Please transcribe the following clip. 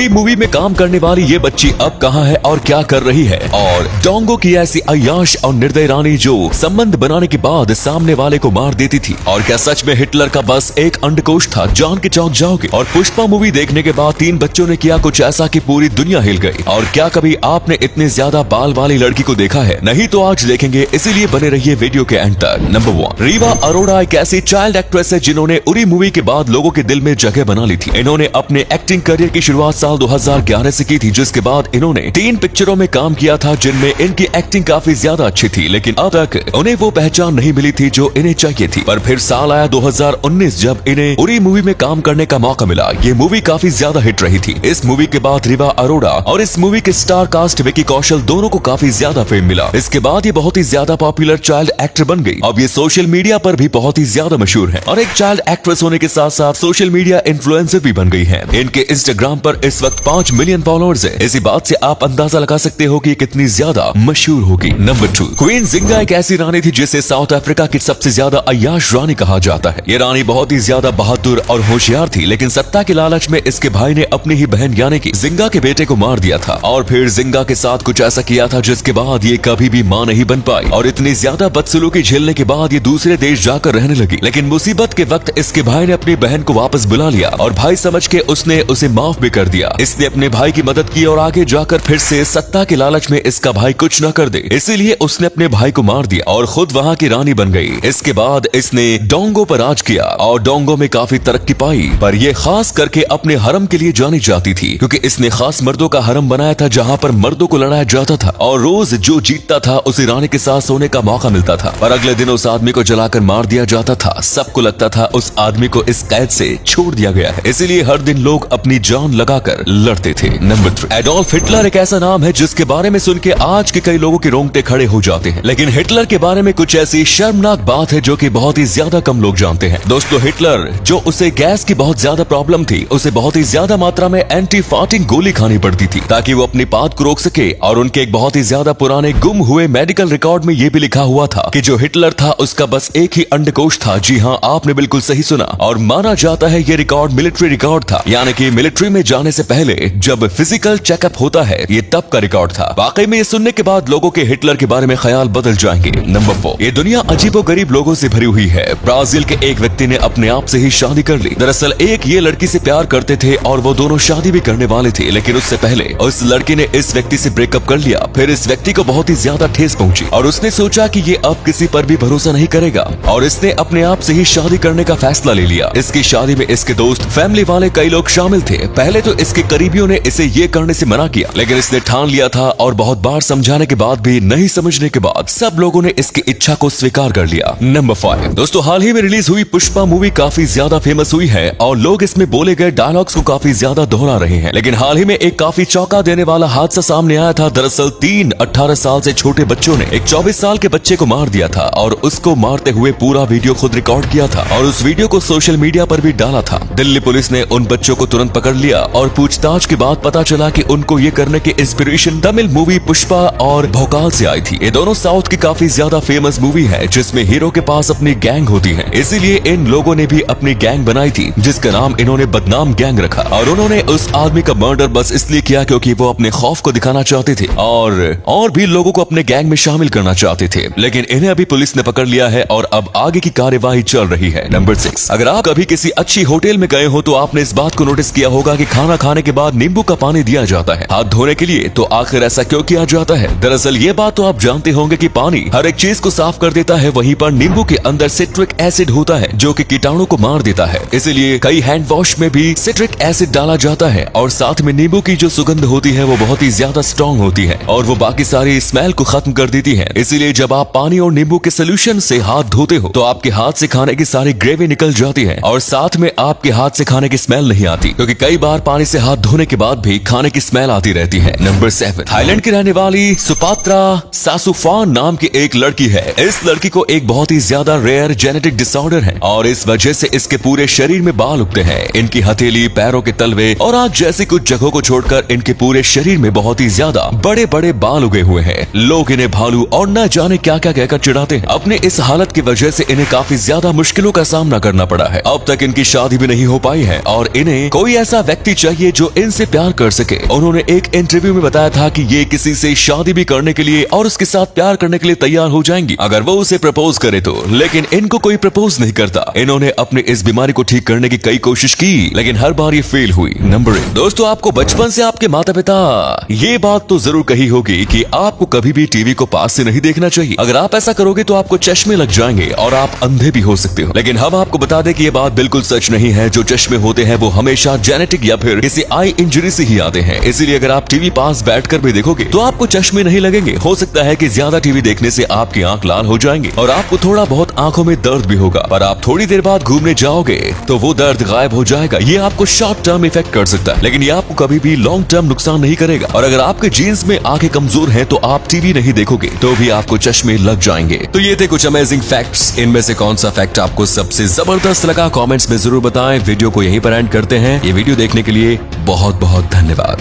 Uri movie में काम करने वाली ये बच्ची अब कहाँ है और क्या कर रही है, और डोंगो की ऐसी अय्याश और निर्दयी रानी जो संबंध बनाने के बाद सामने वाले को मार देती थी, और क्या सच में हिटलर का बस एक अंडकोश था, जान के चौंक जाओगे। और पुष्पा मूवी देखने के बाद 3 बच्चों ने किया कुछ ऐसा कि पूरी दुनिया हिल गई। और क्या कभी आपने इतने ज्यादा बाल वाली लड़की को देखा है? नहीं तो आज देखेंगे, इसीलिए बने रहिए वीडियो के एंड तक। नंबर 1, रीवा अरोड़ा एक ऐसी चाइल्ड एक्ट्रेस है जिन्होंने उरी मूवी के बाद लोगों के दिल में जगह बना ली थी। इन्होंने अपने एक्टिंग करियर की शुरुआत साल 2011 से की थी, जिसके बाद इन्होंने 3 पिक्चरों में काम किया था जिनमें इनकी एक्टिंग काफी ज्यादा अच्छी थी, लेकिन अब तक उन्हें वो पहचान नहीं मिली थी जो इन्हें चाहिए थी। पर फिर साल आया 2019 जब इन्हें उरी मूवी में काम करने का मौका मिला। ये मूवी काफी ज्यादा हिट रही थी। इस मूवी के बाद रीवा अरोड़ा और इस मूवी के स्टार कास्ट विकी कौशल दोनों को काफी ज्यादा फेम मिला। इसके बाद ये बहुत ही ज्यादा पॉपुलर चाइल्ड एक्टर बन गई। अब ये सोशल मीडिया पर भी बहुत ही ज्यादा मशहूर है और एक चाइल्ड एक्ट्रेस होने के साथ साथ सोशल मीडिया इन्फ्लुएंसर भी बन गई है। इनके इंस्टाग्राम पर इस वक्त 5 मिलियन फॉलोअर्स है। इसी बात से आप अंदाजा लगा सकते हो कि कितनी ज्यादा मशहूर होगी। नंबर 2, क्वीन जिंगा एक ऐसी रानी थी जिसे साउथ अफ्रीका की सबसे ज्यादा अय्याश रानी कहा जाता है। ये रानी बहुत ही ज्यादा बहादुर और होशियार थी, लेकिन सत्ता के लालच में इसके भाई ने अपनी ही बहन यानी कि जिंगा के बेटे को मार दिया था, और फिर जिंगा के साथ कुछ ऐसा किया था जिसके बाद ये कभी भी मां नहीं बन पाई, और इतनी ज्यादा बदसलूकी झेलने के बाद ये दूसरे देश जाकर रहने लगी। लेकिन मुसीबत के वक्त इसके भाई ने अपनी बहन को वापस बुला लिया और भाई समझ के उसने उसे माफ भी कर दिया। इसने अपने भाई की मदद की और आगे जाकर फिर से सत्ता के लालच में इसका भाई कुछ न कर दे, इसीलिए उसने अपने भाई को मार दिया और खुद वहाँ की रानी बन गई। इसके बाद इसने डोंगो पर राज किया और डोंगो में काफी तरक्की पाई, पर यह खास करके अपने हरम के लिए जानी जाती थी क्योंकि इसने खास मर्दों का हरम बनाया था जहाँ पर मर्दों को लड़ाया जाता था और रोज जो जीतता था उसे रानी के साथ सोने का मौका मिलता था, पर अगले दिन उस आदमी को जलाकर मार दिया जाता था। सबको लगता था उस आदमी को इस कैद से छोड़ दिया गया है, इसीलिए हर दिन लोग अपनी जान लगाकर लड़ते थे। नंबर 3, एडोल्फ हिटलर एक ऐसा नाम है जिसके बारे में सुन के आज के कई लोगों के रोंगटे खड़े हो जाते हैं, लेकिन हिटलर के बारे में कुछ ऐसी शर्मनाक बात है जो कि बहुत ही ज्यादा कम लोग जानते हैं। दोस्तों, हिटलर जो उसे गैस की बहुत ज्यादा प्रॉब्लम थी, उसे बहुत ही ज्यादा मात्रा में एंटी फार्टिंग गोली खानी पड़ती थी ताकि वो अपनी पाद को रोक सके, और उनके एक बहुत ही ज्यादा पुराने गुम हुए मेडिकल रिकॉर्ड में ये भी लिखा हुआ था कि जो हिटलर था उसका बस एक ही अंडकोश था। जी हाँ, आपने बिल्कुल सही सुना, और माना जाता है ये रिकॉर्ड मिलिट्री रिकॉर्ड था, यानी कि मिलिट्री में जाने से पहले जब फिजिकल चेकअप होता है ये तब का रिकॉर्ड था। वाकई में ये सुनने के बाद लोगों के हिटलर के बारे में ख्याल बदल जाएंगे। नंबर 4, ये दुनिया अजीबोगरीब लोगों से भरी हुई है। ब्राजील के एक व्यक्ति ने अपने आप से ही शादी कर ली। दरअसल एक ये लड़की से प्यार करते थे और वो दोनों शादी भी करने वाले थे, लेकिन उससे पहले उस लड़की ने इस व्यक्ति से ब्रेकअप कर लिया। फिर इस व्यक्ति को बहुत ही ज्यादा ठेस पहुंची और उसने सोचा कि ये अब किसी पर भी भरोसा नहीं करेगा और इसने अपने आप से ही शादी करने का फैसला ले लिया। इसकी शादी में इसके दोस्त, फैमिली वाले कई लोग शामिल थे। पहले तो इसके करीबियों ने इसे ये करने से मना किया, लेकिन इसने ठान लिया था और बहुत बार समझाने के बाद भी नहीं समझने के बाद सब लोगों ने इसकी इच्छा को स्वीकार कर लिया। नंबर 5, दोस्तों, हाल ही में रिलीज हुई पुष्पा मूवी काफी ज्यादा फेमस हुई है और लोग इसमें बोले गए डायलॉग्स को काफी ज्यादा दोहरा रहे हैं, लेकिन हाल ही में एक काफी चौंका देने वाला हादसा सामने आया था। दरअसल 3 18 साल से छोटे बच्चों ने एक 24 साल के बच्चे को मार दिया था और उसको मारते हुए पूरा वीडियो खुद रिकॉर्ड किया था और उस वीडियो को सोशल मीडिया पर भी डाला था। दिल्ली पुलिस ने उन बच्चों को तुरंत पकड़ लिया और पूछताछ के बाद पता चला कि उनको ये करने की इंस्पिरेशन तमिल मूवी पुष्पा और भोकाल से आई थी। ये दोनों साउथ की काफी ज्यादा फेमस मूवी है जिसमें हीरो के पास अपनी गैंग होती है, इसीलिए इन लोगों ने भी अपनी गैंग बनाई थी जिसका नाम इन्होंने बदनाम गैंग रखा, और उन्होंने उस आदमी का मर्डर बस इसलिए किया क्योंकि वो अपने खौफ को दिखाना चाहते थे और भी लोगों को अपने गैंग में शामिल करना चाहते थे, लेकिन इन्हें अभी पुलिस ने पकड़ लिया है और अब आगे की कार्यवाही चल रही है। नंबर 6, अगर आप कभी किसी अच्छी होटल में गए हो तो आपने इस बात को नोटिस किया होगा कि खाना खाने के बाद नींबू का पानी दिया जाता है हाथ धोने के लिए। तो आखिर ऐसा क्यों किया जाता है? दरअसल ये बात तो आप जानते होंगे कि पानी हर एक चीज को साफ कर देता है, वहीं पर नींबू के अंदर सिट्रिक एसिड होता है जो कि कीटाणु को मार देता है, इसीलिए कई हैंड वॉश में भी सिट्रिक एसिड डाला जाता है और साथ में नींबू की जो सुगंध होती है वो बहुत ही ज्यादा स्ट्रॉन्ग होती है और वो बाकी सारी स्मेल को खत्म कर देती है। इसीलिए जब आप पानी और नींबू के सोल्यूशन से हाथ धोते हो तो आपके हाथ से खाने की सारी ग्रेवी निकल जाती है और साथ में आपके हाथ से खाने की स्मेल नहीं आती, क्योंकि कई बार पानी से हाथ धोने के बाद भी खाने की स्मेल आती रहती है। नंबर 7, थाईलैंड की रहने वाली सुपात्रा सासुफान नाम की एक लड़की है। इस लड़की को एक बहुत ही ज्यादा रेयर जेनेटिक डिसऑर्डर है और इस वजह से इसके पूरे शरीर में बाल उगते हैं। इनकी हथेली, पैरों के तलवे और आंख जैसी कुछ जगहों को छोड़कर इनके पूरे शरीर में बहुत ही ज्यादा बड़े बड़े बाल उगे हुए हैं। लोग इन्हें भालू और न जाने क्या क्या कहकर चिढ़ाते हैं। अपने इस हालत की वजह से इन्हें काफी ज्यादा मुश्किलों का सामना करना पड़ा है। अब तक इनकी शादी भी नहीं हो पाई है और इन्हें कोई ऐसा व्यक्ति चाहिए चाहिए जो इनसे प्यार कर सके। उन्होंने एक इंटरव्यू में बताया था कि ये किसी से शादी भी करने के लिए और उसके साथ प्यार करने के लिए तैयार हो जाएंगी अगर वो उसे प्रपोज करे तो, लेकिन इनको कोई प्रपोज नहीं करता। इन्होंने अपनी इस बीमारी को ठीक करने की कई कोशिश की लेकिन हर बार ये फेल हुई। नंबर 1, दोस्तों आपको बचपन से आपके माता पिता ये बात तो जरूर कही होगी कि आपको कभी भी टीवी को पास से नहीं देखना चाहिए। अगर आप ऐसा करोगे तो आपको चश्मे लग जाएंगे और आप अंधे भी हो सकते हो। लेकिन हम आपको बता दें कि ये बात बिल्कुल सच नहीं है। जो चश्मे होते हैं वो हमेशा जेनेटिक या फिर किसी आई इंजरी से ही आते हैं। इसीलिए अगर आप टीवी पास बैठकर भी देखोगे तो आपको चश्मे नहीं लगेंगे। हो सकता है कि ज्यादा टीवी देखने से आपकी आंख लाल हो जाएंगी और आपको थोड़ा बहुत आंखों में दर्द भी होगा, पर आप थोड़ी देर बाद घूमने जाओगे तो वो दर्द गायब हो जाएगा। ये आपको शॉर्ट टर्म इफेक्ट कर सकता है लेकिन ये आपको कभी भी लॉन्ग टर्म नुकसान नहीं करेगा। और अगर आपके जीन्स में आंखें कमजोर हैं तो आप टीवी नहीं देखोगे तो भी आपको चश्मे लग जाएंगे। तो ये थे कुछ अमेजिंग फैक्ट्स। इनमें से कौन सा फैक्ट आपको सबसे जबरदस्त लगा कमेंट्स में जरूर बताएं। वीडियो को यहीं पर एंड करते हैं। ये वीडियो देखने के लिए बहुत बहुत धन्यवाद।